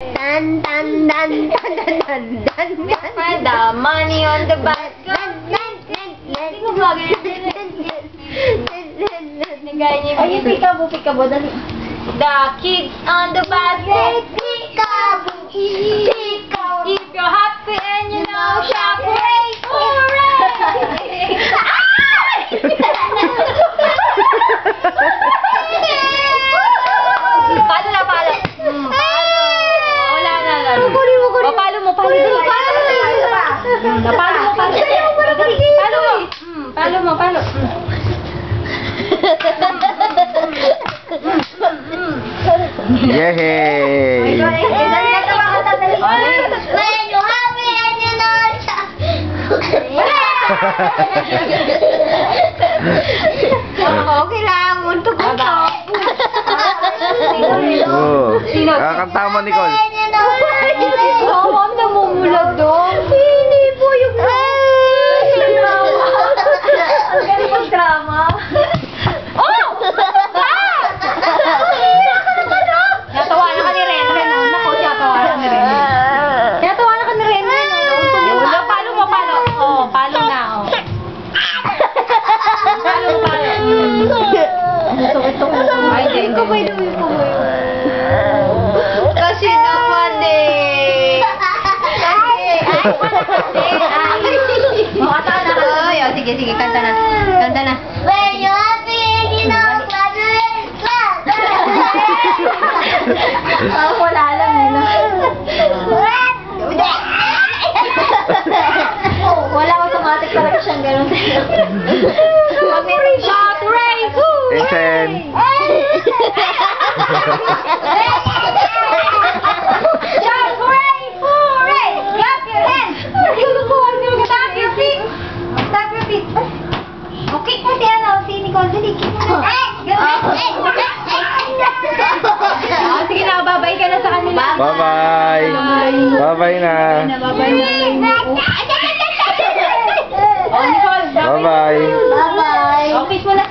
Dun, dun, dun, dun, dun, dun, dun, Spread the money on the basket. Hindi ko Ay, peekaboo, dali. The kids on the basket. Peekaboo, peekaboo. If you're happy and you know shop rate, hooray! Palo na, palo. Wala na. O, palo mo. Palo mo. Yay! When you happy and you know shop. Okay lang, untuk untuk. Kakanta mo, Nicole. Ang namumulag doon. Hindi po yung Ang galing mag-drama. Natawanan ka ni Renren, no? Naku, natawanan ka ni Renren. Natawanan ka ni Renren, no? Palo mo, palo. Oh, palo na, oh. Palo mo, palo. Ito. Ay, hindi. Kasi naman eh. Oh, kanta na. Ay, oh, sige, kanta na. Kanta na. When you happy and you know graduate class. Wala lang, no? Wala automatic talaga siyang ganun. Shot Ray! Vincent! Shot Ray! Hooray! Clap your hands! Tap your feet! Tap your feet! Okay, kasi si Nicole, dali. Sige na, babay ka na sa kanila. Bye-bye! Bye-bye na! Babay na. Oh, Nicole, Bye-bye! Bye-bye. Okay mo na.